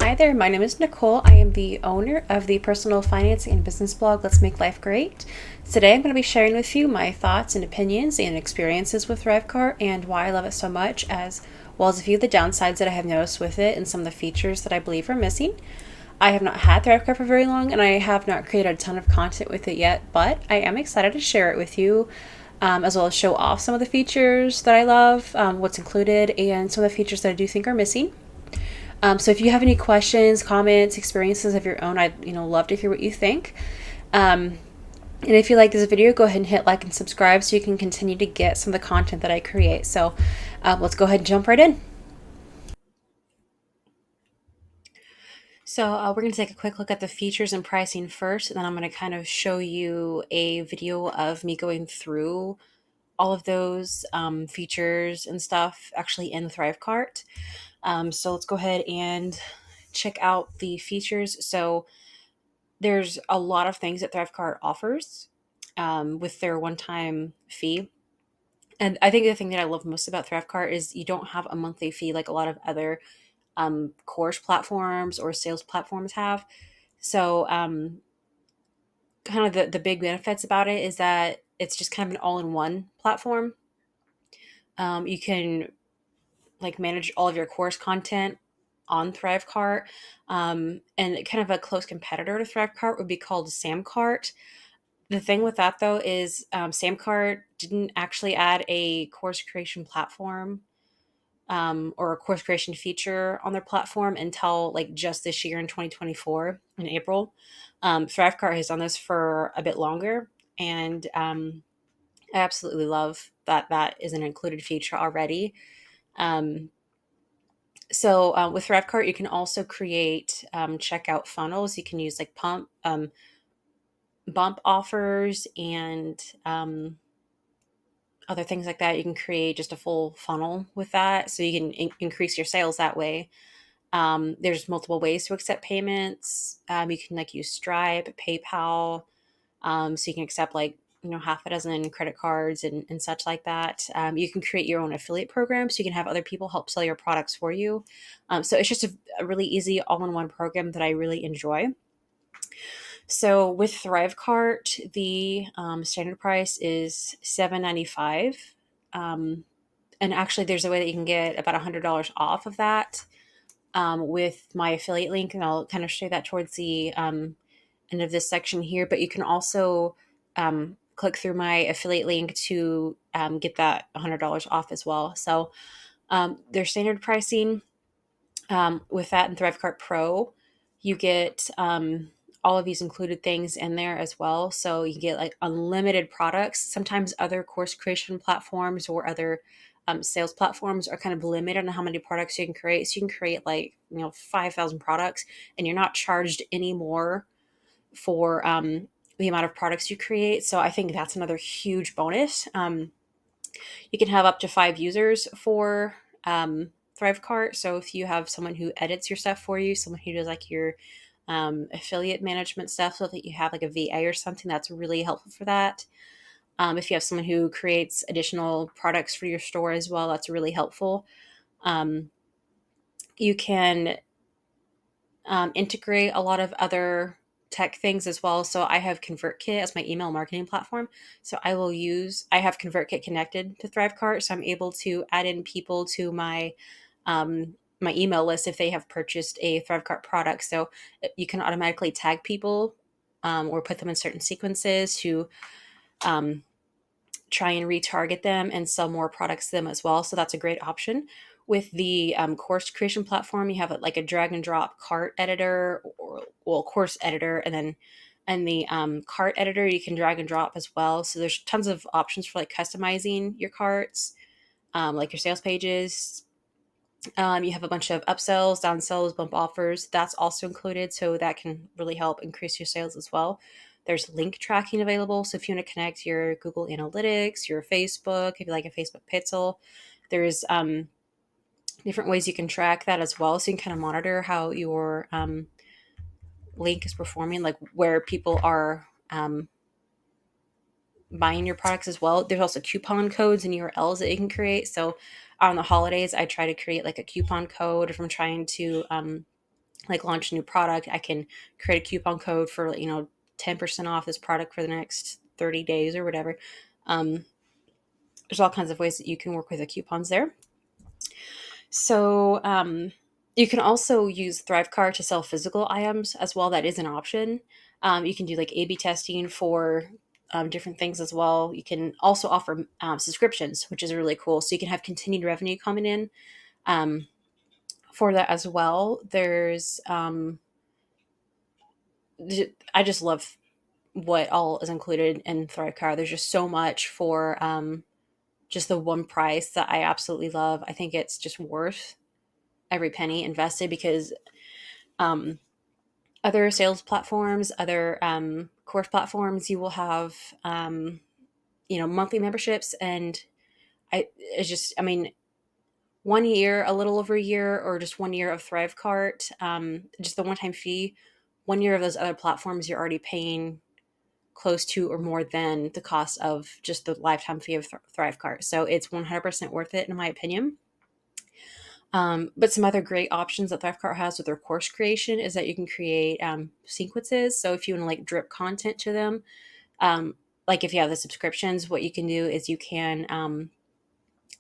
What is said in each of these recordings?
Hi there, my name is Nicole. I am the owner of the personal finance and business blog Let's Make Life Great. Today I'm going to be sharing with you my thoughts and opinions and experiences with ThriveCart and why I love it so much, as well as a few of the downsides that I have noticed with it and some of the features that I believe are missing. I have not had ThriveCart for very long and I have not created a ton of content with it yet, but I am excited to share it with you. As well as show off some of the features that I love, what's included, and some of the features that I do think are missing. So if you have any questions, comments, experiences of your own, I'd love to hear what you think. And if you like this video, go ahead and hit like and subscribe so you can continue to get some of the content that I create. So let's go ahead and jump right in. So we're going to take a quick look at the features and pricing first, and then I'm going to kind of show you a video of me going through all of those features and stuff actually in ThriveCart. So let's go ahead and check out the features. So there's a lot of things that ThriveCart offers with their one-time fee. And I think the thing that I love most about ThriveCart is you don't have a monthly fee like a lot of other course platforms or sales platforms have. So kind of the big benefits about it is that it's just kind of an all-in-one platform. You can like manage all of your course content on ThriveCart. And kind of a close competitor to ThriveCart would be called SamCart. The thing with that though is SamCart didn't actually add a course creation platform or a course creation feature on their platform until like just this year in 2024 in April. ThriveCart has done this for a bit longer, and I absolutely love that that is an included feature already. Um, so with ThriveCart, you can also create checkout funnels. You can use like bump offers and other things like that. You can create just a full funnel with that, so you can increase your sales that way. There's multiple ways to accept payments. You can like use Stripe, PayPal, so you can accept like half a dozen credit cards and such like that. You can create your own affiliate program, so you can have other people help sell your products for you. So it's just a really easy all-in-one program that I really enjoy. So with ThriveCart, the standard price is $7.95. Um, and actually, there's a way that you can get about $100 off of that with my affiliate link, and I'll kind of show that towards the end of this section here. But you can also click through my affiliate link to get that $100 off as well. So their standard pricing with that and ThriveCart Pro, you get all of these included things in there as well. So you get like unlimited products. Sometimes other course creation platforms or other sales platforms are kind of limited on how many products you can create. So you can create like 5,000 products, and you're not charged any more for the amount of products you create. So I think that's another huge bonus. You can have up to 5 users for ThriveCart. So if you have someone who edits your stuff for you, someone who does like your affiliate management stuff, so that you have like a VA or something, that's really helpful for that. If you have someone who creates additional products for your store as well, that's really helpful. You can integrate a lot of other tech things as well. So I have ConvertKit as my email marketing platform. So I have ConvertKit connected to ThriveCart. So I'm able to add in people to my email list if they have purchased a ThriveCart product. So you can automatically tag people or put them in certain sequences to um, try and retarget them and sell more products to them as well. So that's a great option. With the course creation platform, you have like a drag and drop cart editor, or well, course editor, and then and the cart editor you can drag and drop as well. So there's tons of options for like customizing your carts, like your sales pages. You have a bunch of upsells, downsells, bump offers. That's also included, so that can really help increase your sales as well. There's link tracking available, so if you want to connect your Google Analytics, your Facebook, if you like a Facebook Pixel, there's different ways you can track that as well, so you can kind of monitor how your link is performing, like where people are buying your products as well. There's also coupon codes and URLs that you can create. So on the holidays, I try to create like a coupon code if I'm trying to like launch a new product, I can create a coupon code for 10% off this product for the next 30 days or whatever. Um, there's all kinds of ways that you can work with the coupons there. So you can also use ThriveCart to sell physical items as well. That is an option. You can do like A/B testing for different things as well. You can also offer subscriptions, which is really cool. So you can have continued revenue coming in um, for that as well. I just love what all is included in ThriveCart. There's just so much for just the one price that I absolutely love. I think it's just worth every penny invested because um, other sales platforms, other course platforms, you will have monthly memberships, and I mean, 1 year, a little over a year, or just 1 year of ThriveCart, just the one-time fee. 1 year of those other platforms, you're already paying close to or more than the cost of just the lifetime fee of ThriveCart. So it's 100% worth it, in my opinion. But some other great options that ThriveCart has with their course creation is that you can create sequences. So if you want to like drip content to them, like if you have the subscriptions, what you can do is you can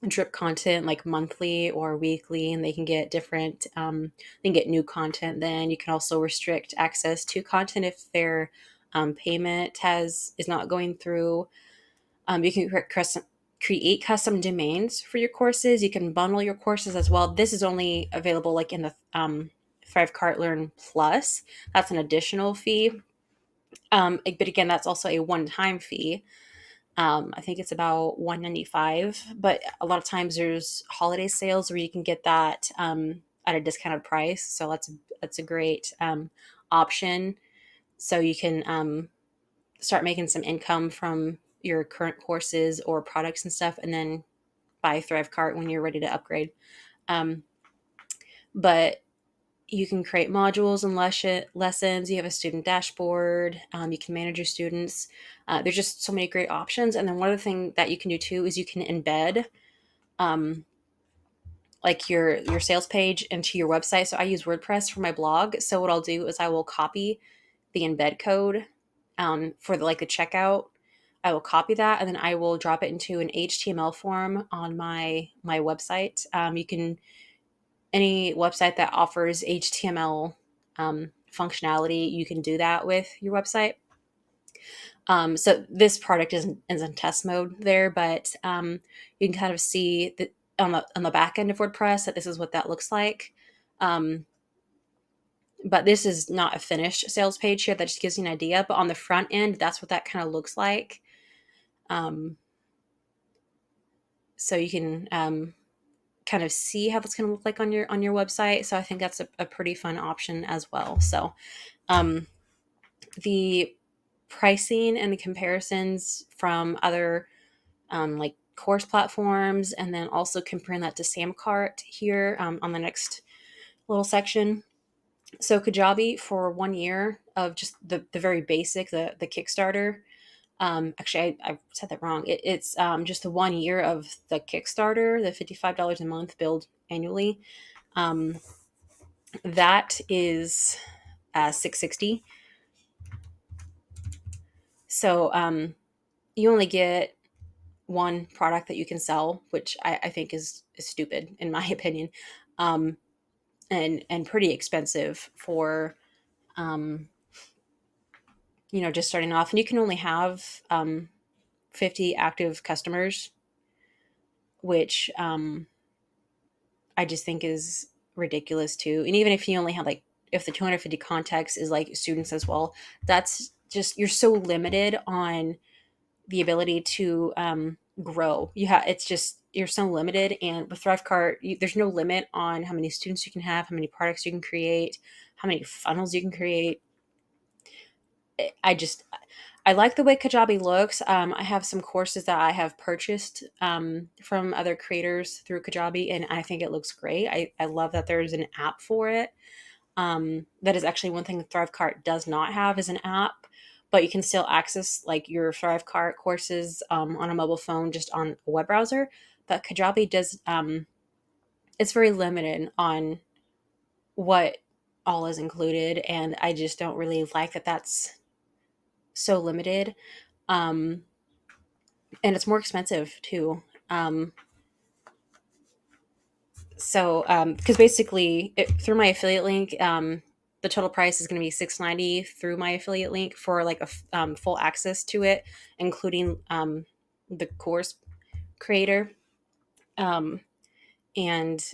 drip content like monthly or weekly, and they can get different, they can get new content. Then you can also restrict access to content if their payment is not going through. You can create custom domains for your courses. You can bundle your courses as well. This is only available like in the ThriveCart Learn Plus. That's an additional fee. But again, that's also a one-time fee. I think it's about $195. But a lot of times there's holiday sales where you can get that at a discounted price. So that's a great option. So you can start making some income from your current courses or products and stuff, and then buy ThriveCart when you're ready to upgrade. Um, but you can create modules and lessons. You have a student dashboard. You can manage your students. There's just so many great options. And then one other thing that you can do too is you can embed um, like your sales page into your website. So I use WordPress for my blog. So what I'll do is I will copy the embed code for the checkout. I will copy that and then I will drop it into an HTML form on my website. You can any website that offers HTML functionality, you can do that with your website. So this product is in test mode there, but you can kind of see that on the back end of WordPress that this is what that looks like. Um, but this is not a finished sales page here. That just gives you an idea. But on the front end, that's what that kind of looks like. Um, so you can kind of see how that's going to look like on your website. So I think that's a pretty fun option as well. So um, the pricing and the comparisons from other like course platforms, and then also comparing that to SamCart here on the next little section. So Kajabi for 1 year of just the very basic, the Kickstarter. Actually, I said that wrong. It's just the 1 year of the Kickstarter, the $55 a month billed annually. Um, that is $660. So you only get one product that you can sell, which I think is stupid in my opinion, um, and pretty expensive for um, just starting off. And you can only have 50 active customers, which I just think is ridiculous too. And even if you only have like, if the 250 contacts is like students as well, that's just, you're so limited on the ability to grow. It's just, you're so limited. And with ThriveCart, there's no limit on how many students you can have, how many products you can create, how many funnels you can create. I like the way Kajabi looks. I have some courses that I have purchased from other creators through Kajabi, and I think it looks great. I love that there's an app for it. That is actually one thing that ThriveCart does not have is an app, but you can still access like your ThriveCart courses on a mobile phone, just on a web browser. But Kajabi does. It's very limited on what all is included, and I just don't really like that that's so limited. Um, and it's more expensive too. Um, because basically through my affiliate link, the total price is going to be $690 through my affiliate link for like full access to it, including the course creator, um, and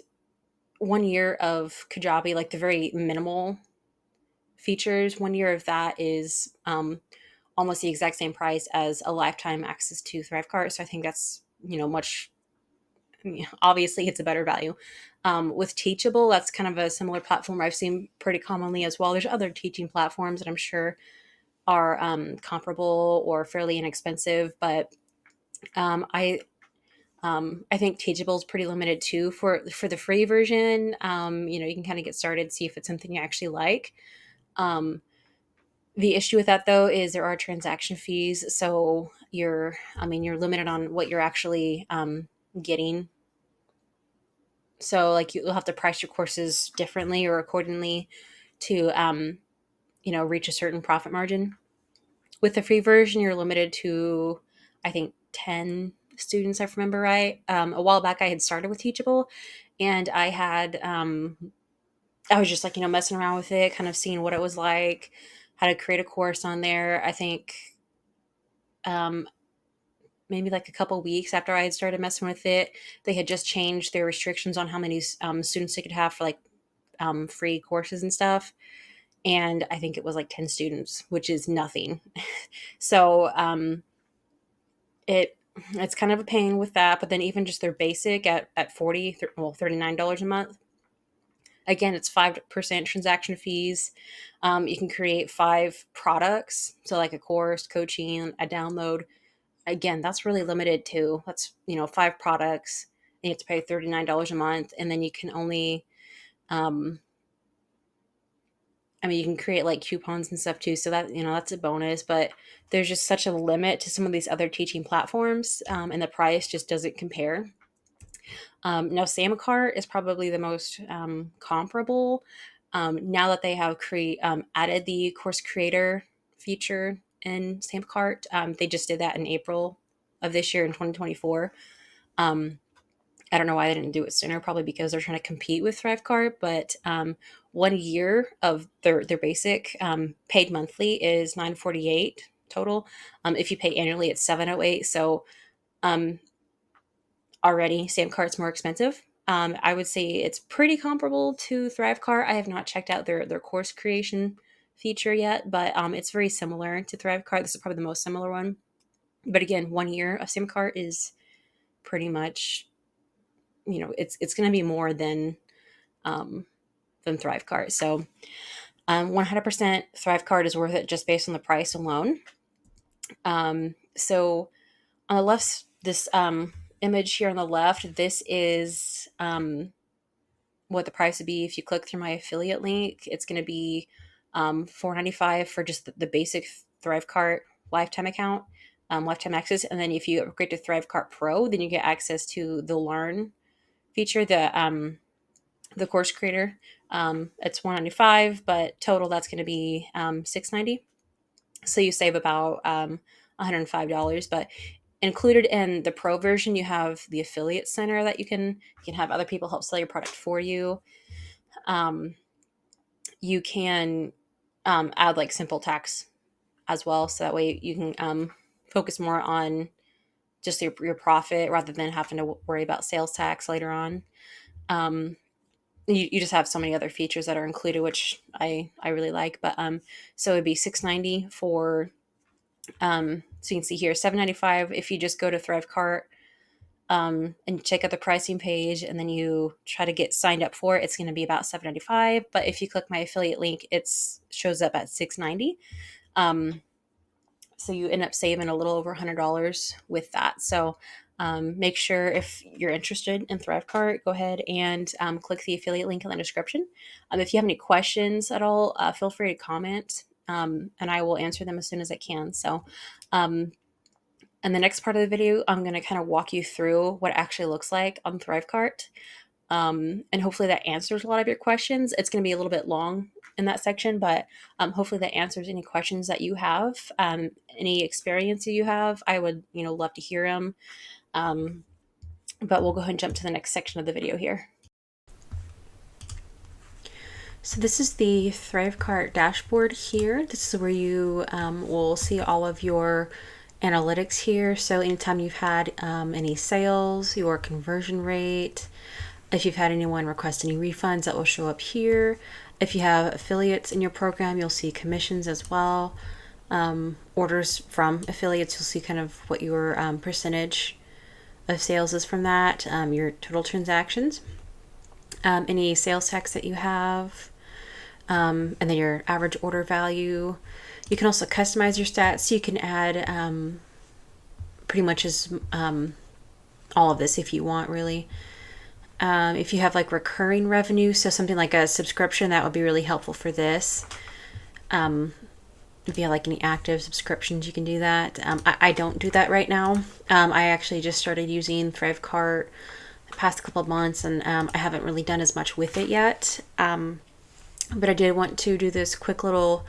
1 year of Kajabi, like the very minimal features. 1 year of that is almost the exact same price as a lifetime access to ThriveCart. So I think that's, much, obviously it's a better value. With Teachable, that's kind of a similar platform I've seen pretty commonly as well. There's other teaching platforms that I'm sure are comparable or fairly inexpensive, but I think Teachable is pretty limited too for the free version. You can kind of get started, see if it's something you actually like. Um, the issue with that though is there are transaction fees, so you're limited on what you're actually getting. So like you'll have to price your courses differently or accordingly to reach a certain profit margin. With the free version, you're limited to, I think, 10 students, if I remember right. A while back, I had started with Teachable, and I was just like, messing around with it, kind of seeing what it was like, how to create a course on there. I think um, maybe like a couple weeks after I had started messing with it, they had just changed their restrictions on how many students they could have for like free courses and stuff. And I think it was like 10 students, which is nothing. So it it's kind of a pain with that. But then even just their basic at $39 a month. Again, it's 5% transaction fees. You can create 5 products, so like a course, coaching, a download. Again, that's really limited too. That's 5 products. And you have to pay $39 a month, and then you can only um, you can create like coupons and stuff too. So that's a bonus, but there's just such a limit to some of these other teaching platforms, and the price just doesn't compare. Now, Samcart is probably the most comparable. Now that they have added the course creator feature in Samcart, they just did that in April of this year in 2024. Um, I don't know why they didn't do it sooner. Probably because they're trying to compete with ThriveCart. But 1 year of their basic paid monthly is $948 total. If you pay annually, it's $708. So um, already Samcart's more expensive. I would say it's pretty comparable to ThriveCart. I have not checked out their course creation feature yet, but it's very similar to ThriveCart. This is probably the most similar one. But again, 1 year of Samcart is pretty much, it's going to be more um, than ThriveCart. So 100% ThriveCart is worth it just based on the price alone. So on the left, this image here on the left, this is what the price would be if you click through my affiliate link. It's going to be $495 for just the basic ThriveCart lifetime account, lifetime access. And then if you upgrade to ThriveCart Pro, then you get access to the Learn feature, the course creator. It's $195, but total that's going to be $690. So you save about $105. But included in the pro version, you have the affiliate center that you can have other people help sell your product for you. Um, you can add like simple tax as well, so that way you can focus more on just your profit rather than having to worry about sales tax later on. Um, you just have so many other features that are included, which I really like. But so it'd be $690 for so you can see here $795 if you just go to ThriveCart and check out the pricing page, and then you try to get signed up for it. It's going to be about $795. But if you click my affiliate link, it shows up at $690. So you end up saving a little over $100 with that. So make sure if you're interested in ThriveCart, go ahead and click the affiliate link in the description. If you have any questions at all, feel free to comment, and I will answer them as soon as I can. So in the next part of the video, I'm going to kind of walk you through what it actually looks like on ThriveCart. And hopefully that answers a lot of your questions. It's going to be a little bit long in that section, but hopefully that answers any questions that you have. Any experience you have, I would, love to hear them. But we'll go ahead and jump to the next section of the video here. So this is the ThriveCart dashboard here. This is where you will see all of your analytics here. So anytime you've had any sales, your conversion rate, if you've had anyone request any refunds, that will show up here. If you have affiliates in your program, you'll see commissions as well. Orders from affiliates, you'll see kind of what your percentage of sales is from that, your total transactions, any sales tax that you have, and then your average order value. You can also customize your stats. So you can add pretty much all of this if you want, really. If you have like recurring revenue, so something like a subscription, that would be really helpful for this. If you have like any active subscriptions, you can do that. I don't do that right now. I actually just started using ThriveCart the past couple of months, and I haven't really done as much with it yet. But I did want to do this quick little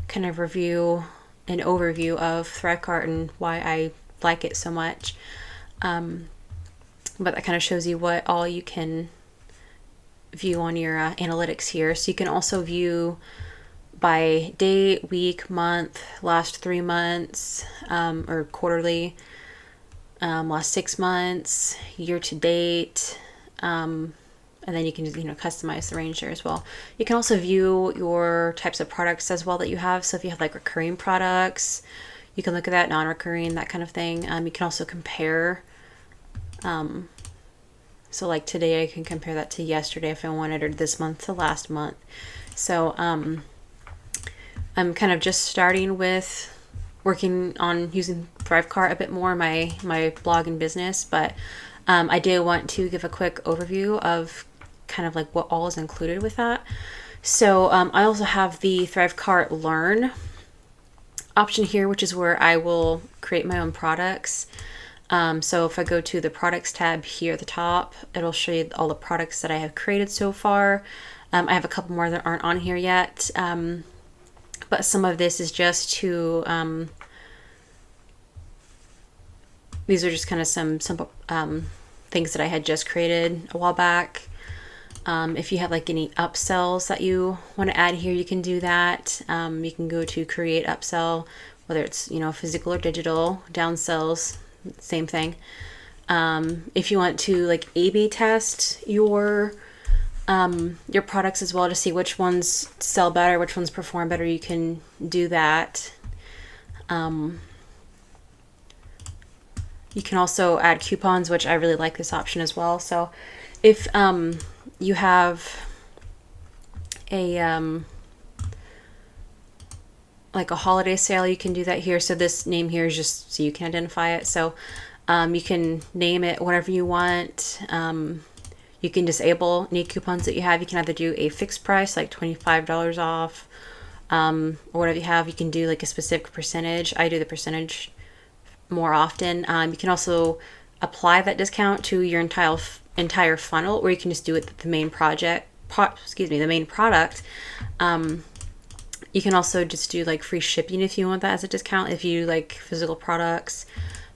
kind of review and overview of ThriveCart and why I like it so much. But that kind of shows you what all you can view on your analytics here. So you can also view by date, week, month, last 3 months, or quarterly, last 6 months, year to date, and then you can customize the range there as well. You can also view your types of products as well that you have. So if you have like recurring products, you can look at that, non-recurring, that kind of thing. You can also compare. So like today, I can compare that to yesterday if I wanted, or this month to last month. So I'm kind of just starting with working on using ThriveCart a bit more in my blog and business, but I do want to give a quick overview of kind of like what all is included with that. So I also have the ThriveCart Learn option here, which is where I will create my own products. So if I go to the products tab here at the top, it'll show you all the products that I have created so far. I have a couple more that aren't on here yet. But some of this is just to, these are just kind of some simple things that I had just created a while back. If you have like any upsells that you want to add here, you can do that. You can go to create upsell, whether it's, physical or digital, downsells, same thing. If you want to like A/B test your products as well to see which ones sell better, which ones perform better, you can do that. You can also add coupons, which I really like this option as well. So if you have a like a holiday sale, you can do that here. So this name here is just so you can identify it. So you can name it whatever you want. You can disable any coupons that you have. You can either do a fixed price, like $25 off, or whatever you have. You can do like a specific percentage. I do the percentage more often. You can also apply that discount to your entire funnel, or you can just do it with the main the main product. You can also just do like free shipping if you want that as a discount. If you like physical products,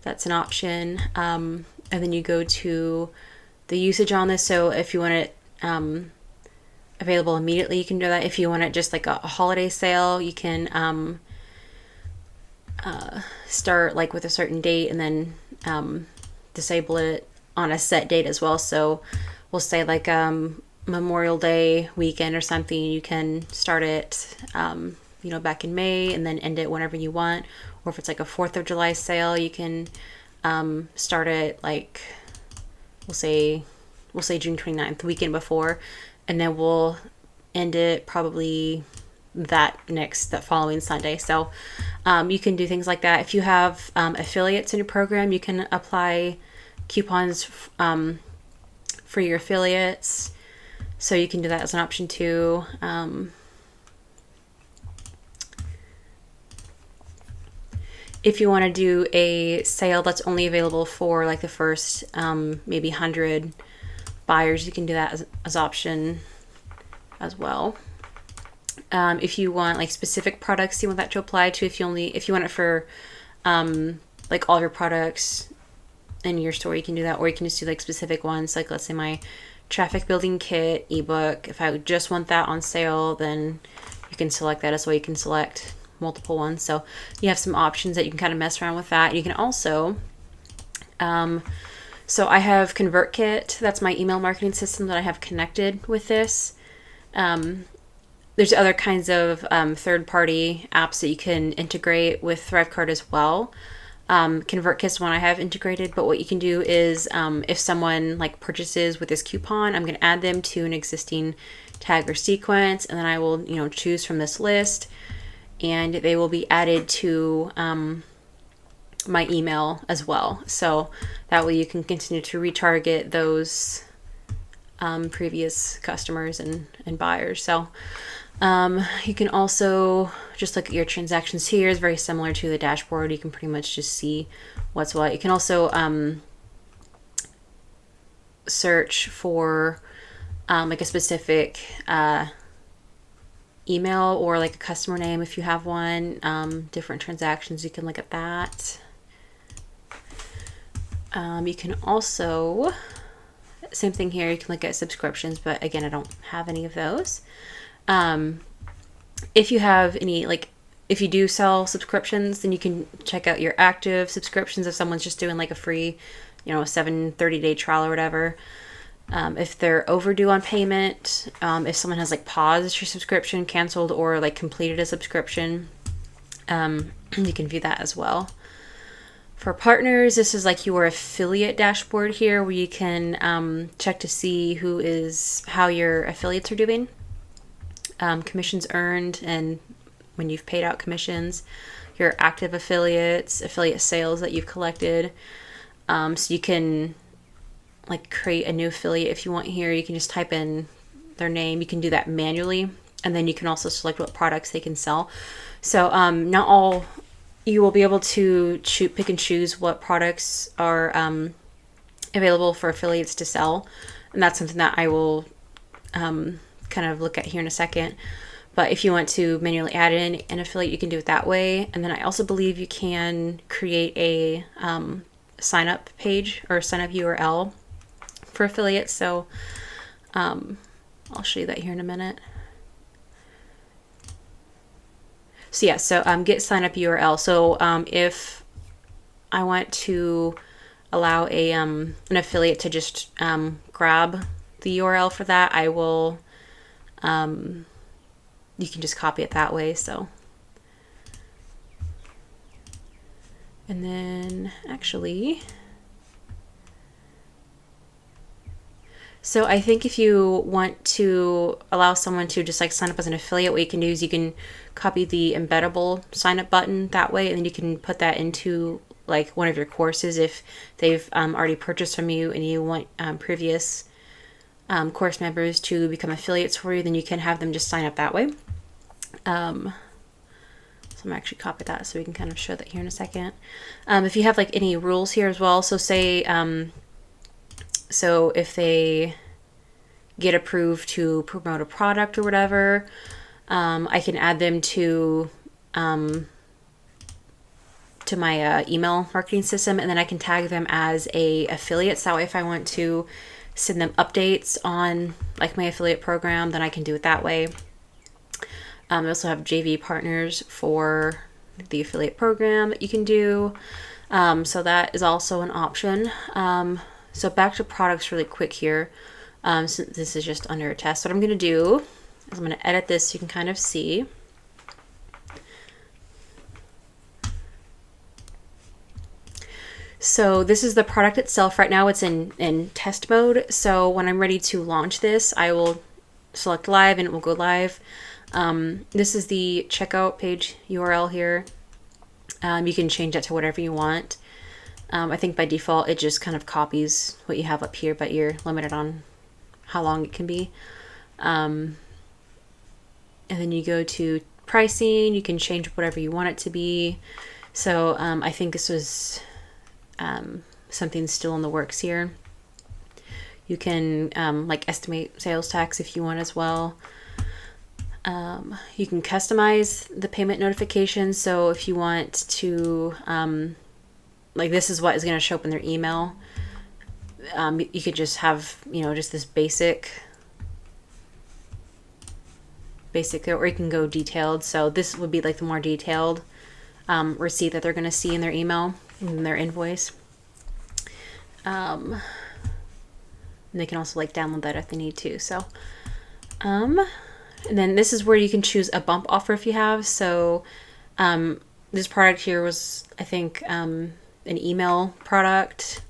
that's an option. And then you go to the usage on this. So if you want it available immediately, you can do that. If you want it just like a holiday sale, you can start like with a certain date and then disable it on a set date as well. So we'll say like Memorial Day weekend or something, you can start it back in May and then end it whenever you want. Or if it's like a 4th of July sale, you can start it like we'll say June 29th, the weekend before, and then we'll end it probably that following Sunday. So you can do things like that. If you have affiliates in your program, you can apply coupons for your affiliates. So you can do that as an option too. If you want to do a sale that's only available for like the first maybe 100 buyers, you can do that as option as well. If you want like specific products you want that to apply to, if you want it for like all of your products in your store, you can do that, or you can just do like specific ones. Like let's say my traffic building kit ebook, if I just want that on sale, then you can select that as well. You can select multiple ones, so you have some options that you can kind of mess around with that. You can also so I have ConvertKit. That's my email marketing system that I have connected with this. There's other kinds of third-party apps that you can integrate with ThriveCart as well. ConvertKit's one I have integrated, but what you can do is if someone like purchases with this coupon, I'm going to add them to an existing tag or sequence, and then I will choose from this list, and they will be added to my email as well. So that way you can continue to retarget those previous customers and buyers. So you can also just look at your transactions here. It's very similar to the dashboard. You can pretty much just see what's what. You can also search for like a specific email or like a customer name if you have one. Different transactions, you can look at that. You can also, same thing here, you can look at subscriptions, but again, I don't have any of those. If you have any, like if you do sell subscriptions, then you can check out your active subscriptions if someone's just doing like a free, a 30-day trial or whatever. If they're overdue on payment, if someone has like paused your subscription, canceled, or like completed a subscription, you can view that as well. For partners, this is like your affiliate dashboard here, where you can check to see how your affiliates are doing. Commissions earned, and when you've paid out commissions, your active affiliates, affiliate sales that you've collected. So you can like create a new affiliate if you want here. You can just type in their name. You can do that manually, and then you can also select what products they can sell. So not all, you will be able to pick and choose what products are available for affiliates to sell, and that's something that I will kind of look at here in a second. But if you want to manually add in an affiliate, you can do it that way. And then I also believe you can create a sign up page or sign up URL for affiliates. So I'll show you that here in a minute. So yeah, so get sign up URL. So if I want to allow an affiliate to just grab the URL for that, I will you can just copy it that way. So, and then actually, so I think if you want to allow someone to just like sign up as an affiliate, what you can do is you can copy the embeddable sign up button that way, and then you can put that into like one of your courses if they've already purchased from you and you want previous course members to become affiliates for you, then you can have them just sign up that way. So I'm actually copy that so we can kind of show that here in a second. If you have like any rules here as well, so say so if they get approved to promote a product or whatever, I can add them to my email marketing system, and then I can tag them as a affiliate. So that way if I want to send them updates on like my affiliate program, then I can do it that way. I also have JV partners for the affiliate program that you can do. So that is also an option. So back to products really quick here. Since this is just under a test, what I'm going to do is I'm going to edit this so you can kind of see. So this is the product itself. Right now it's in test mode. So when I'm ready to launch this, I will select live and it will go live. This is the checkout page URL here. You can change that to whatever you want. I think by default it just kind of copies what you have up here, but you're limited on how long it can be. And then you go to pricing. You can change whatever you want it to be. So I think this was something still in the works here. You can like estimate sales tax if you want as well. You can customize the payment notifications. So if you want to, like this is what is going to show up in their email. You could just have, just this basic, or you can go detailed. So this would be like the more detailed receipt that they're going to see in their email, in their invoice. And they can also like download that if they need to. So, and then this is where you can choose a bump offer if you have. So, this product here was, I think, an email product.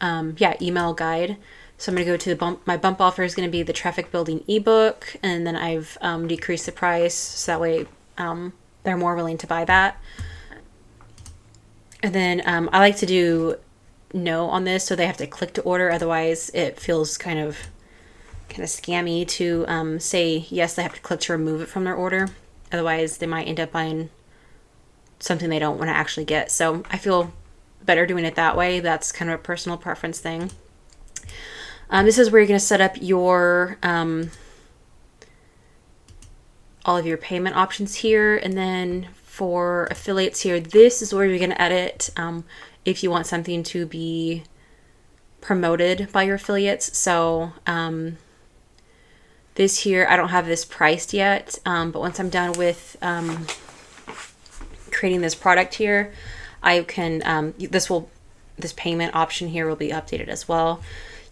Email guide. So I'm going to go to my bump offer is going to be the traffic building ebook. And then I've decreased the price so that way they're more willing to buy that. And then I like to do no on this, so they have to click to order. Otherwise, it feels kind of scammy to say yes. They have to click to remove it from their order. Otherwise, they might end up buying something they don't want to actually get. So I feel better doing it that way. That's kind of a personal preference thing. This is where you're going to set up your all of your payment options here, and then for affiliates here, this is where you're going to edit if you want something to be promoted by your affiliates. So this here, I don't have this priced yet, but once I'm done with creating this product here, I can, this payment option here will be updated as well.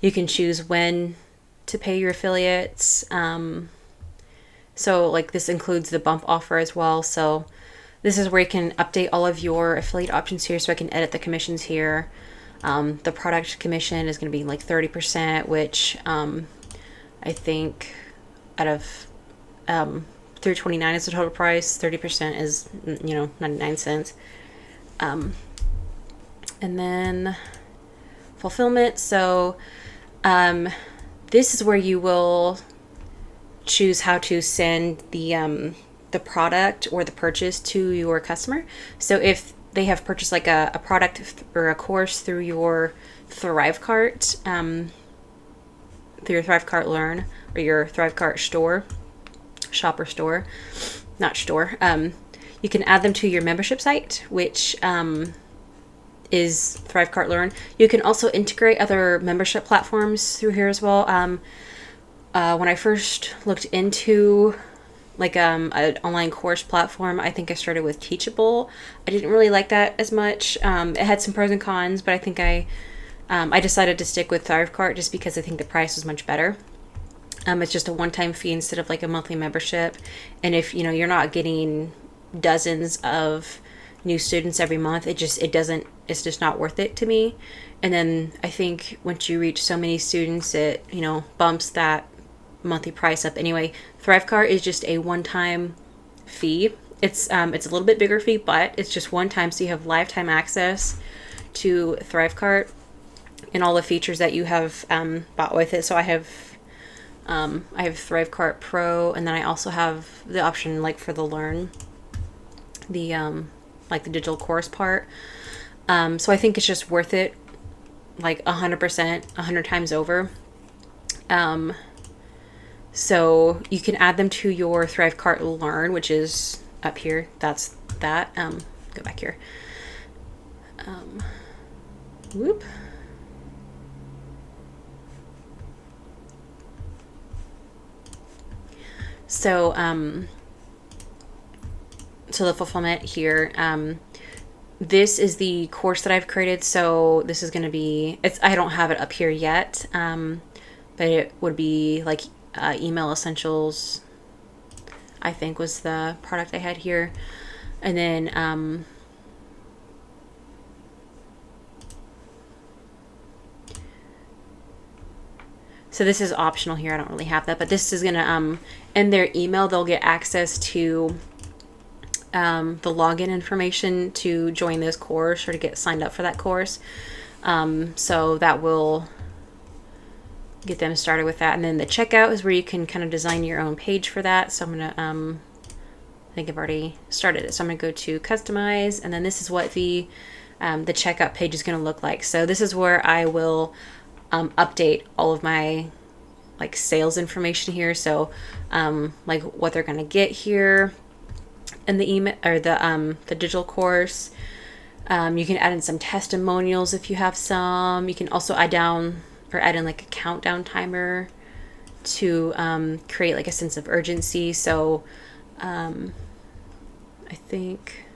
You can choose when to pay your affiliates. So like this includes the bump offer as well. So this is where you can update all of your affiliate options here. So I can edit the commissions here. The product commission is going to be like 30%, which I think out of $329 is the total price. 30% is 99 cents. And then fulfillment. So this is where you will choose how to send the product or the purchase to your customer. So if they have purchased like a product or a course through your ThriveCart, through your ThriveCart Learn or your ThriveCart store, shop or store, not store, you can add them to your membership site, which is ThriveCart Learn. You can also integrate other membership platforms through here as well. When I first looked into like an online course platform, I think I started with Teachable. I didn't really like that as much. It had some pros and cons, but I think I decided to stick with ThriveCart just because I think the price was much better. It's just a one-time fee instead of like a monthly membership. And if you're not getting dozens of new students every month, it's just not worth it to me. And then I think once you reach so many students, it bumps that monthly price up anyway. ThriveCart is just a one-time fee. It's a little bit bigger fee, but it's just one time, so you have lifetime access to ThriveCart and all the features that you have bought with it. So I have ThriveCart Pro, and then I also have the option like for the Learn, the like the digital course part. So I think it's just worth it, like 100%, 100 times over. So you can add them to your ThriveCart Learn, which is up here. That's that. Go back here. Whoop. So, so the fulfillment here, this is the course that I've created. So this is going to be, I don't have it up here yet. But it would be like, email essentials, I think was the product I had here. And then, so this is optional here. I don't really have that, but this is going to, in their email, they'll get access to the login information to join this course or to get signed up for that course. So that will get them started with that. And then the checkout is where you can kind of design your own page for that. So I'm going to, I think I've already started it. So I'm going to go to customize, and then this is what the checkout page is going to look like. So this is where I will update all of my like sales information here. So like what they're going to get here in the email or the digital course. You can add in some testimonials if you have some. You can also add in like a countdown timer to create like a sense of urgency. So I think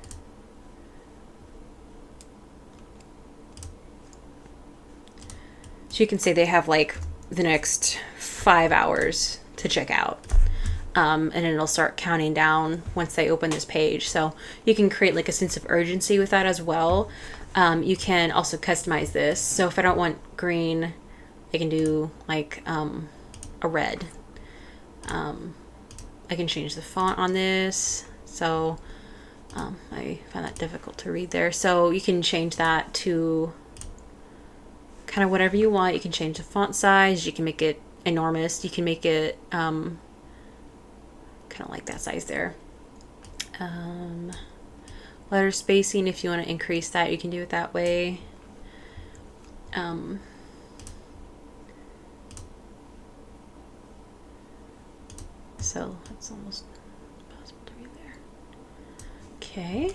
so you can say they have like the next 5 hours to check out. And it'll start counting down once they open this page. So you can create like a sense of urgency with that as well. You can also customize this. So if I don't want green, I can do like a red. I can change the font on this. So I find that difficult to read there. So you can change that to kind of whatever you want. You can change the font size. You can make it enormous. You can make it kind of like that size there. Letter spacing, if you want to increase that, you can do it that way. So it's almost possible to read there. Okay.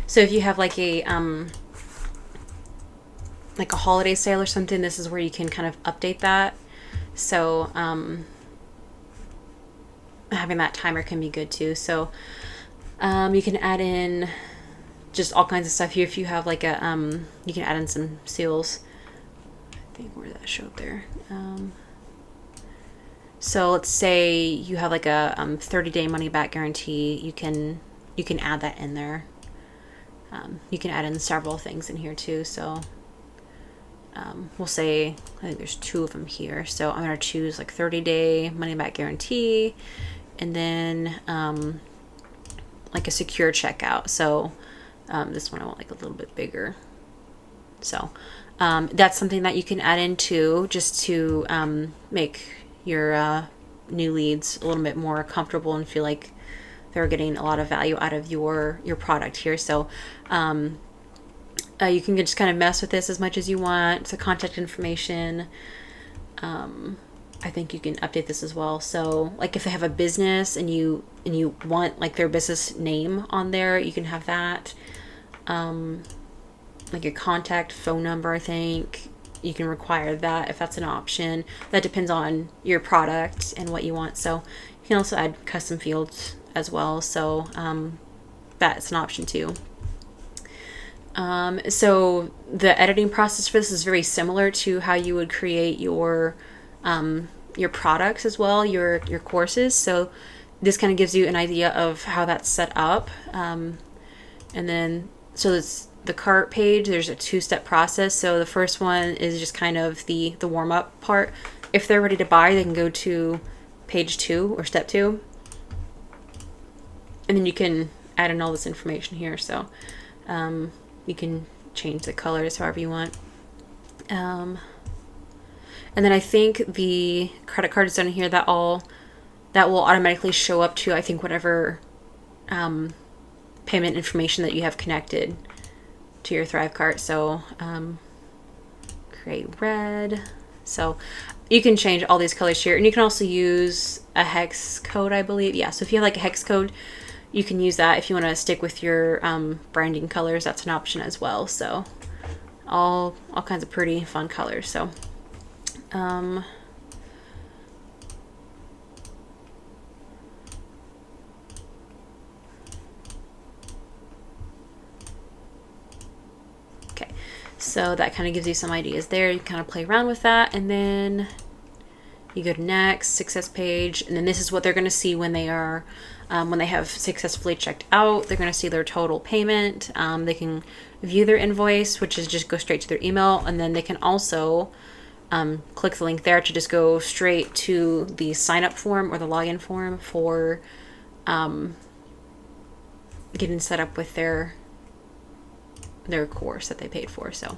So if you have like a holiday sale or something, this is where you can kind of update that. So having that timer can be good too. So you can add in just all kinds of stuff here. If you have like a you can add in some seals. I think where did that show up there? So let's say you have like a 30-day money back guarantee. You can add that in there. You can add in several things in here too. So we'll say, I think there's 2 of them here. So I'm going to choose like 30-day money back guarantee, and then like a secure checkout. So this one I want like a little bit bigger. So that's something that you can add in too, just to make your new leads a little bit more comfortable and feel like they're getting a lot of value out of your product here. So you can just kind of mess with this as much as you want. The contact information, I think you can update this as well. So like if they have a business and you want like their business name on there, you can have that. Like a contact phone number, I think you can require that if that's an option. That depends on your product and what you want. So you can also add custom fields as well. So that's an option too. So the editing process for this is very similar to how you would create your products as well, your courses. So this kind of gives you an idea of how that's set up. And then, so it's the cart page. There's a 2-step process. So the first one is just kind of the warm-up part. If they're ready to buy, they can go to page 2 or step 2. And then you can add in all this information here. So you can change the colors however you want. And then I think the credit card is down here that will automatically show up to, I think, whatever payment information that you have connected to your ThriveCart. So create red. So you can change all these colors here, and you can also use a hex code, I believe. Yeah, so if you have like a hex code, you can use that. If you want to stick with your branding colors, that's an option as well. So all kinds of pretty fun colors. So okay, so that kind of gives you some ideas there. You kind of play around with that, and then you go to next, success page, and then this is what they're going to see when they are when they have successfully checked out. They're going to see their total payment. They can view their invoice, which is just go straight to their email, and then they can also click the link there to just go straight to the sign up form or the login form for getting set up with their course that they paid for. So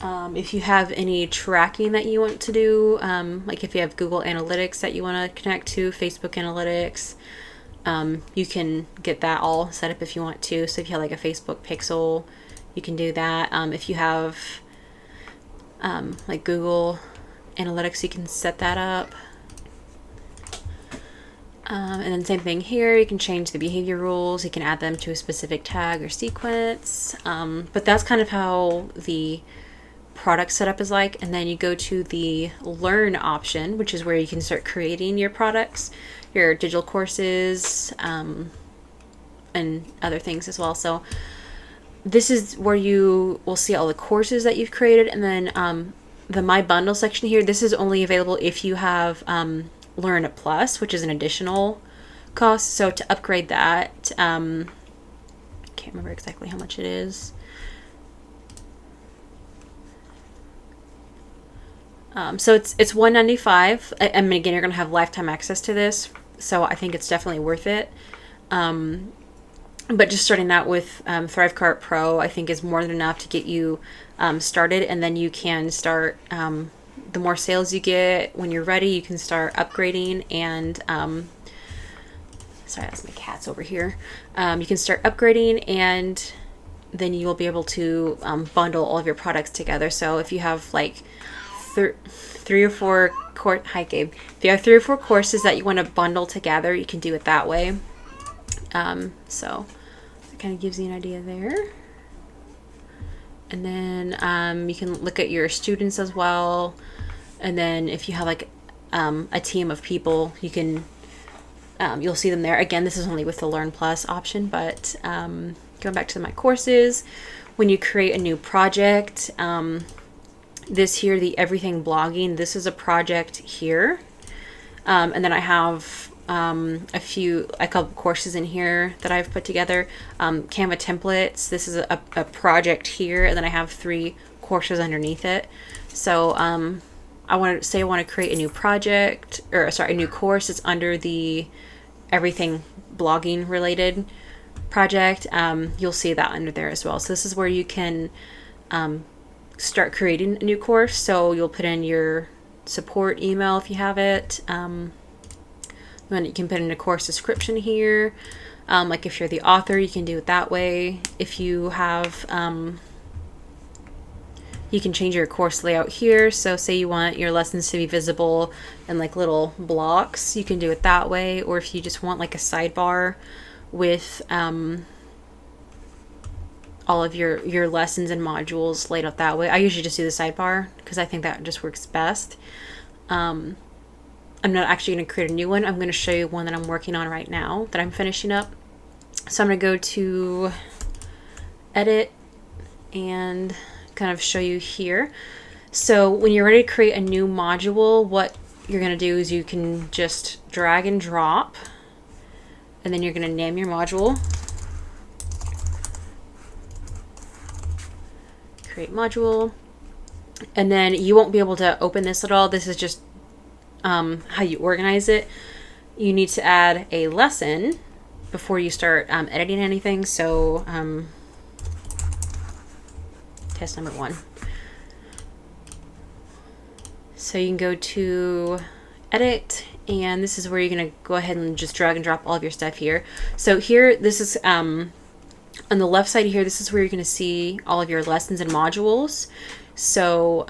if you have any tracking that you want to do, like if you have Google Analytics that you want to connect to, Facebook Analytics, You can get that all set up if you want to. So if you have like a Facebook pixel, you can do that. If you have like Google Analytics, you can set that up. And then same thing here, you can change the behavior rules, you can add them to a specific tag or sequence. But that's kind of how the product setup is like. And then you go to the learn option, which is where you can start creating your products, your digital courses, and other things as well. So this is where you will see all the courses that you've created. And then the My Bundle section here, this is only available if you have Learn Plus, which is an additional cost. So to upgrade that, can't remember exactly how much it is. So it's $195. I mean, again, you're going to have lifetime access to this, so I think it's definitely worth it. But just starting out with ThriveCart Pro, I think is more than enough to get you started, and then you can start. The more sales you get, when you're ready, you can start upgrading. And sorry, that's my cats over here. You can start upgrading, and then you will be able to bundle all of your products together. So if you have like three or four hi Gabe. If you have 3 or 4 courses that you want to bundle together, you can do it that way. So that kind of gives you an idea there. And then you can look at your students as well. And then if you have like a team of people, you can you'll see them there. Again, this is only with the Learn Plus option, but going back to my courses, when you create a new project, this here, the Everything Blogging, this is a project here. And then I have a couple courses in here that I've put together. Canva templates, this is a project here, and then I have 3 courses underneath it. So I want to create a new project, or sorry, a new course. It's under the Everything Blogging related project. You'll see that under there as well. So this is where you can start creating a new course. So you'll put in your support email if you have it. Then you can put in a course description here. Like if you're the author, you can do it that way. If you have, you can change your course layout here. So say you want your lessons to be visible in like little blocks, you can do it that way. Or if you just want like a sidebar with all of your lessons and modules laid out that way. I usually just do the sidebar because I think that just works best. I'm not actually going to create a new one. I'm going to show you one that I'm working on right now that I'm finishing up. So I'm going to go to edit and kind of show you here. So when you're ready to create a new module, what you're going to do is you can just drag and drop, and then you're going to name your module. Create module. And then you won't be able to open this at all. This is just how you organize it. You need to add a lesson before you start editing anything. So test number 1. So you can go to edit, and this is where you're going to go ahead and just drag and drop all of your stuff here. So here, this is on the left side here, this is where you're going to see all of your lessons and modules. So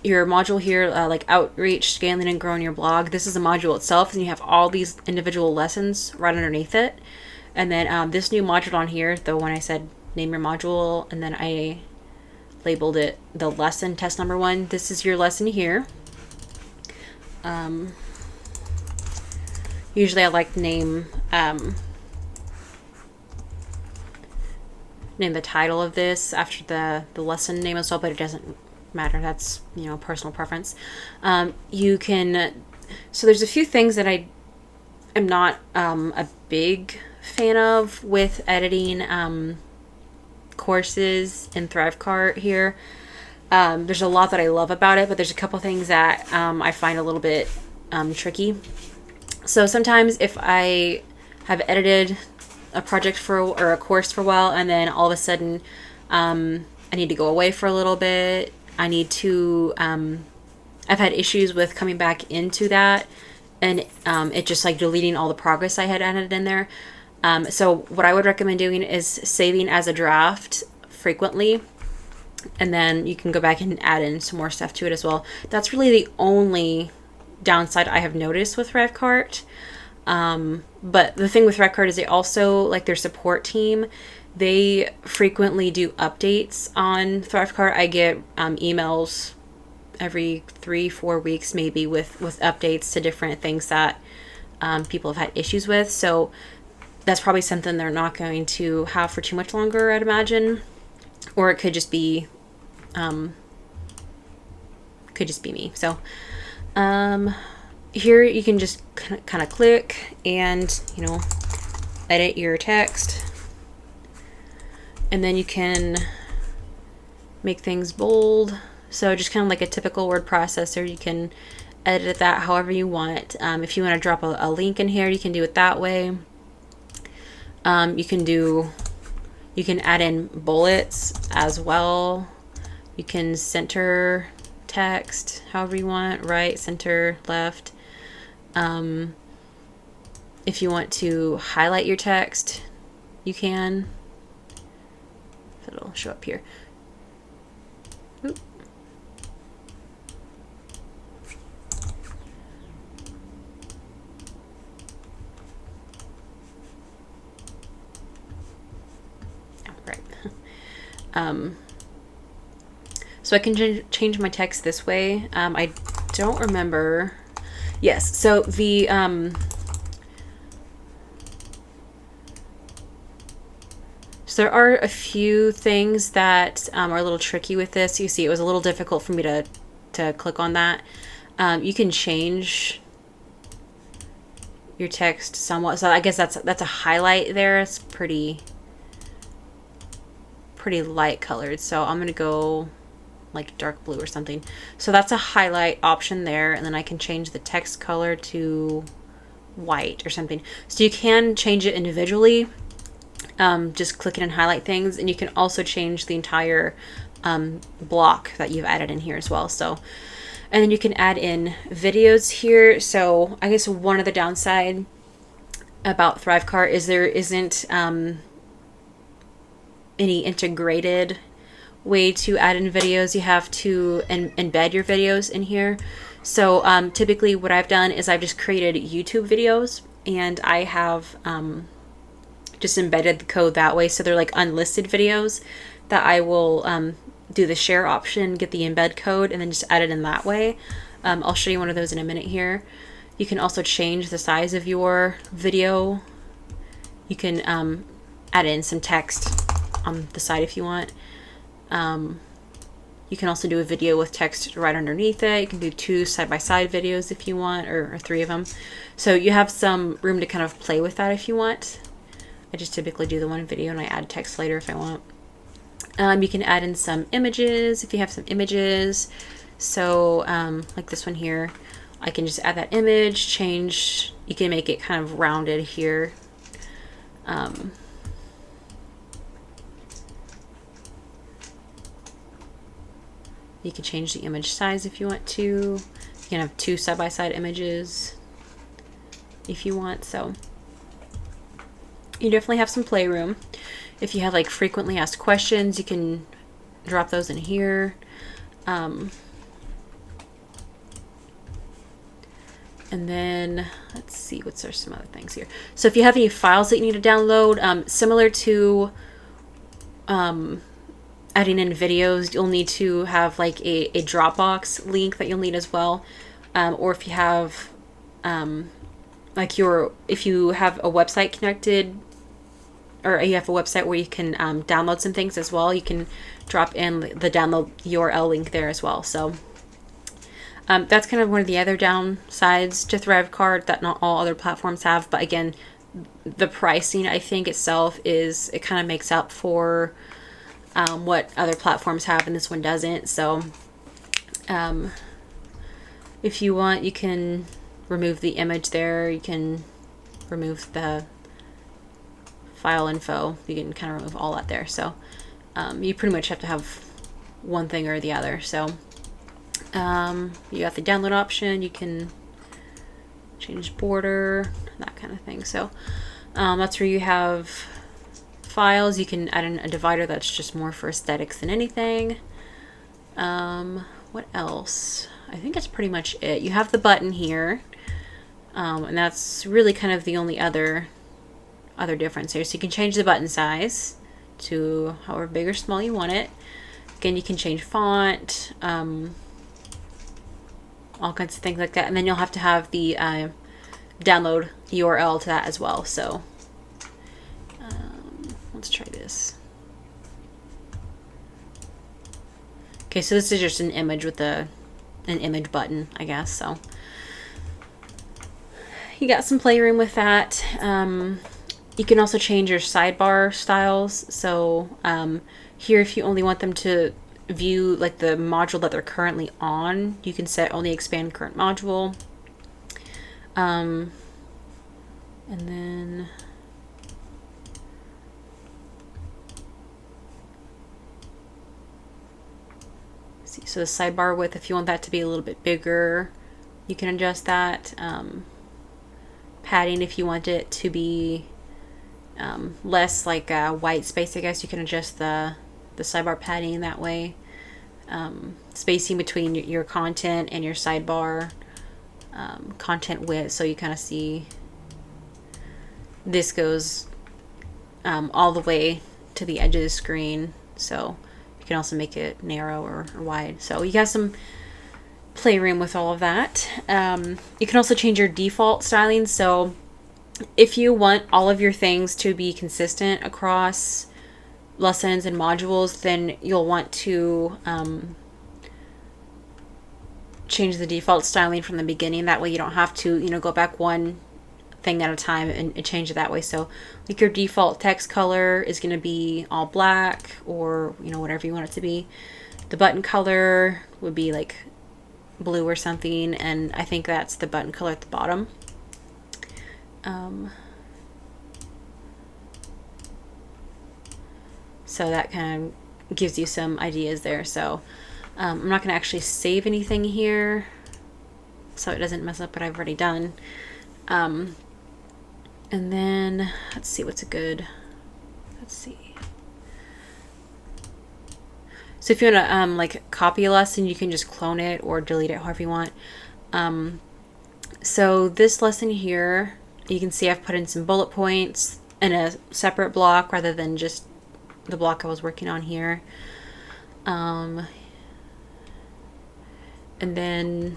your module here, like outreach, scaling and growing your blog, this is the module itself, and you have all these individual lessons right underneath it. And then this new module on here, the one I said name your module, and then I labeled it the lesson test number 1. This is your lesson here. Usually I like name the title of this after the lesson name as well, but it doesn't matter. That's, personal preference. You can, so there's a few things that I am not a big fan of with editing courses in ThriveCart here. There's a lot that I love about it, but there's a couple things that I find a little bit tricky. So sometimes if I have edited a project or a course for a while, and then all of a sudden I need to go away for a little bit, I need to I've had issues with coming back into that and it just like deleting all the progress I had added in there. So what I would recommend doing is saving as a draft frequently, and then you can go back and add in some more stuff to it as well. That's really the only downside I have noticed with ThriveCart. But the thing with ThriveCart is they also, like their support team, they frequently do updates on ThriveCart. I get emails every 3-4 weeks maybe with updates to different things that people have had issues with. So that's probably something they're not going to have for too much longer, I'd imagine. Or it could just be me. So here you can just kind of click and, you know, edit your text. And then you can make things bold. So just kind of like a typical word processor, you can edit that however you want. If you want to drop a link in here, you can do it that way. You can add in bullets as well. You can center text however you want, right, center, left. If you want to highlight your text, you can. It'll show up here. Oop. Right. So I can change my text this way. I don't remember. Yes, so the so there are a few things that are a little tricky with this. You see, it was a little difficult for me to click on that. You can change your text somewhat. So I guess that's a highlight there. It's pretty light colored. So I'm gonna go like dark blue or something. So that's a highlight option there, and then I can change the text color to white or something. So you can change it individually. Just click it and highlight things, and you can also change the entire block that you've added in here as well. So, and then you can add in videos here. So I guess one of the downside about ThriveCart is there isn't any integrated way to add in videos. You have to embed your videos in here. So typically what I've done is I've just created YouTube videos, and I have just embedded the code that way. So they're like unlisted videos that I will do the share option, get the embed code, and then just add it in that way. I'll show you one of those in a minute here. You can also change the size of your video. You can add in some text on the side if you want. You can also do a video with text right underneath it. You can do 2 side-by-side videos if you want, or 3 of them. So you have some room to kind of play with that if you want. I just typically do the one video and I add text later if I want. You can add in some images if you have some images. So like this one here, I can just add that image, change. You can make it kind of rounded here. You can change the image size if you want to. You can have 2 side-by-side images if you want. So you definitely have some playroom. If you have like frequently asked questions, you can drop those in here. And then let's see, what's there some other things here. So if you have any files that you need to download, similar to adding in videos, you'll need to have like a Dropbox link that you'll need as well. Or if you have if you have a website connected, or you have a website where you can download some things as well, you can drop in the download URL link there as well. So that's kind of one of the other downsides to ThriveCart that not all other platforms have. But again, the pricing, I think itself it kind of makes up for what other platforms have, and this one doesn't. So if you want, you can remove the image there. You can remove the file info. You can kind of remove all that there. So you pretty much have to have one thing or the other. So you got the download option. You can change border, that kind of thing. So that's where you have files. You can add in a divider that's just more for aesthetics than anything. What else? I think that's pretty much it. You have the button here, and that's really kind of the only other difference here. So you can change the button size to however big or small you want it. Again, you can change font, all kinds of things like that. And then you'll have to have the download URL to that as well. So let's try this. Okay, so this is just an image with an image button, I guess. So you got some playroom with that. You can also change your sidebar styles. So here, if you only want them to view like the module that they're currently on, you can set only expand current module. And then see, so the sidebar width, if you want that to be a little bit bigger, you can adjust that. Padding, if you want it to be less like white space, I guess you can adjust the sidebar padding that way. Spacing between your content and your sidebar, content width, so you kind of see this goes all the way to the edge of the screen, so you can also make it narrow or wide. So you got some playroom with all of that. You can also change your default styling. So if you want all of your things to be consistent across lessons and modules, then you'll want to change the default styling from the beginning. That way you don't have to, go back one thing at a time and change it that way. So like your default text color is going to be all black, or whatever you want it to be. The button color would be like blue or something, and I think that's the button color at the bottom. So that kind of gives you some ideas there. So I'm not going to actually save anything here so it doesn't mess up what I've already done. And then let's see what's a good, let's see. So if you want to like copy a lesson, you can just clone it or delete it however you want. So this lesson here, you can see I've put in some bullet points in a separate block rather than just the block I was working on here. And then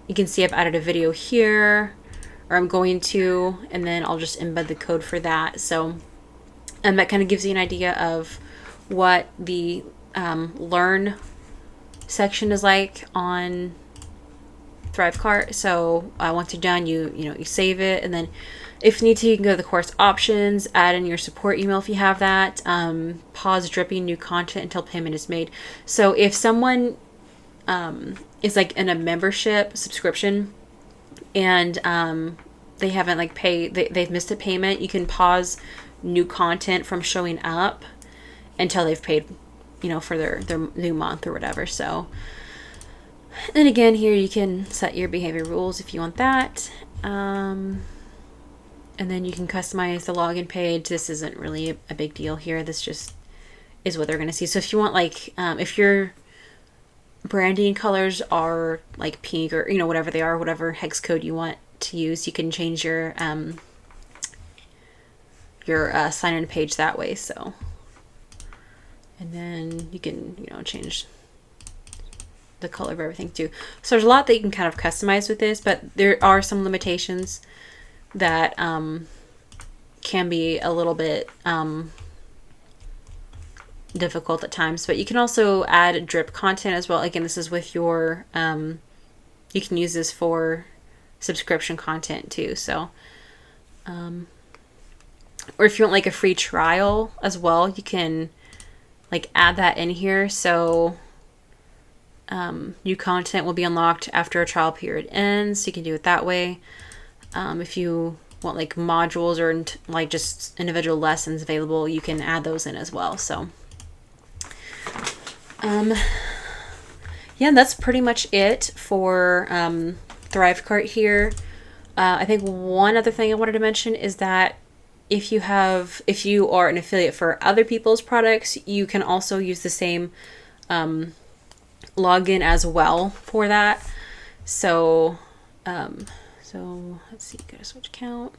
you can see I've added a video here, or I'm going to, and then I'll just embed the code for that. So that kind of gives you an idea of what the learn section is like on ThriveCart. So once you're done, you save it, and then if you need to, you can go to the course options, add in your support email if you have that, pause dripping new content until payment is made. So if someone is like in a membership subscription and they haven't like they've missed a payment, you can pause new content from showing up until they've paid, for their new month or whatever. So, and again, here you can set your behavior rules if you want that. And then you can customize the login page. This isn't really a big deal here. This just is what they're going to see. So if you want like, if your branding colors are like pink or, whatever they are, whatever hex code you want to use, you can change your sign-in page that way. So, and then you can, change the color of everything too. So there's a lot that you can kind of customize with this, but there are some limitations that can be a little bit difficult at times. But you can also add drip content as well. Again, this is with your you can use this for subscription content too. So or if you want like a free trial as well, you can like add that in here. So new content will be unlocked after a trial period ends. You can do it that way. If you want like modules or like just individual lessons available, you can add those in as well. So yeah, that's pretty much it for ThriveCart here. I think one other thing I wanted to mention is that if you are an affiliate for other people's products, you can also use the same login as well for that. So, so let's see, go to switch account.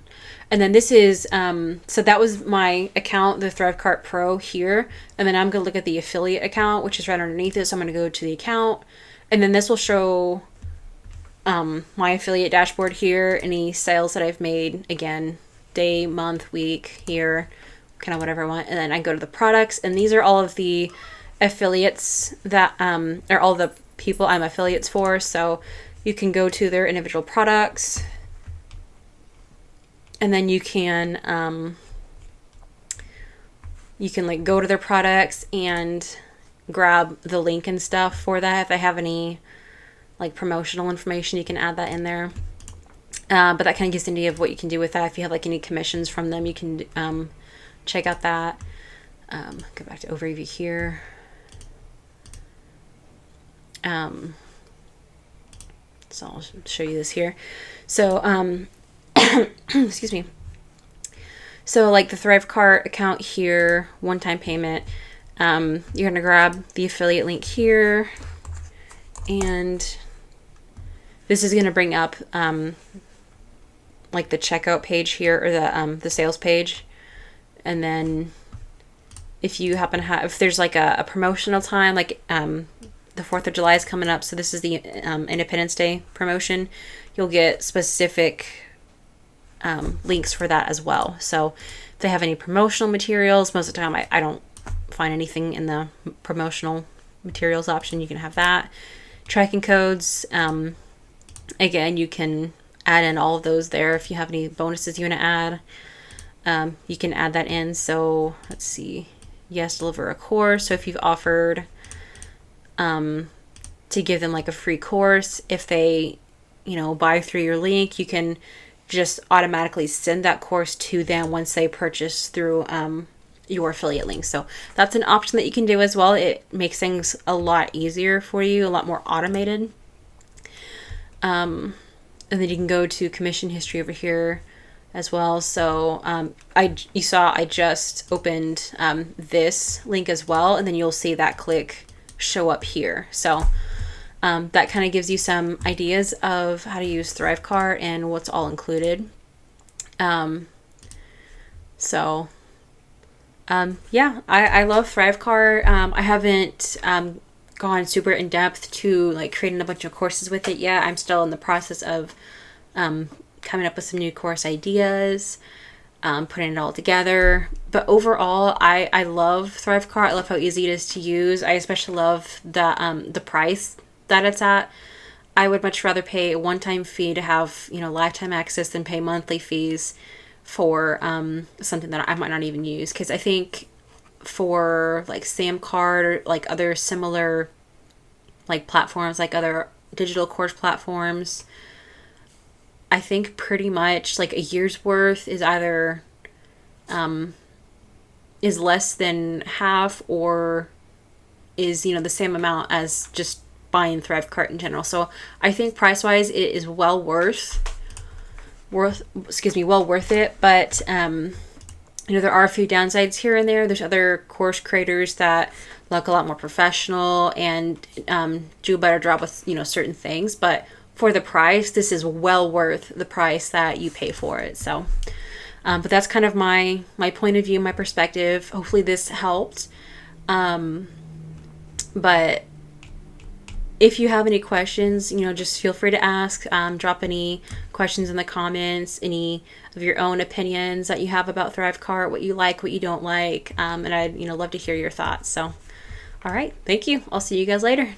And then this is, so that was my account, the ThriveCart Pro here. And then I'm going to look at the affiliate account, which is right underneath it. So I'm going to go to the account, and then this will show my affiliate dashboard here, any sales that I've made, again, day, month, week, year, kind of whatever I want. And then I go to the products, and these are all of the affiliates that are all the people I'm affiliates for. So you can go to their individual products, and then you can like go to their products and grab the link and stuff for that. If they have any like promotional information, you can add that in there. But that kind of gives an idea of what you can do with that. If you have like any commissions from them, you can check out that. Go back to overview here. So I'll show you this here. So, excuse me. So like the ThriveCart account here, one-time payment, you're going to grab the affiliate link here, and this is going to bring up like the checkout page here, or the sales page. And then if you happen to have, if there's like a promotional time, like the 4th of July is coming up, so this is the Independence Day promotion, you'll get specific links for that as well. So if they have any promotional materials, most of the time I don't find anything in the promotional materials option. You can have that. Tracking codes, again, you can add in all of those there. If you have any bonuses you want to add, you can add that in. So let's see, yes, deliver a course. So if you've offered to give them like a free course, if they, buy through your link, you can just automatically send that course to them once they purchase through your affiliate link. So that's an option that you can do as well. It makes things a lot easier for you, a lot more automated. And then you can go to commission history over here as well. So you saw I just opened this link as well, and then you'll see that click show up here. So that kind of gives you some ideas of how to use ThriveCart and what's all included. Yeah, I love ThriveCart. I haven't gone super in depth to like creating a bunch of courses with it yet. I'm still in the process of coming up with some new course ideas, putting it all together. But overall, I love ThriveCart. I love how easy it is to use. I especially love the price that it's at. I would much rather pay a one-time fee to have lifetime access than pay monthly fees for something that I might not even use. Because I think for like SamCart or like other similar like platforms, like other digital course platforms, I think pretty much like a year's worth is either is less than half, or is the same amount as just buying ThriveCart in general. So I think price wise it is well worth it. But there are a few downsides here and there. There's other course creators that look a lot more professional and do a better job with certain things. But for the price, this is well worth the price that you pay for it. So but that's kind of my point of view, my perspective. Hopefully this helped. But if you have any questions, just feel free to ask. Drop any questions in the comments, any of your own opinions that you have about ThriveCart, what you like, what you don't like. And I'd love to hear your thoughts. So, all right. Thank you. I'll see you guys later.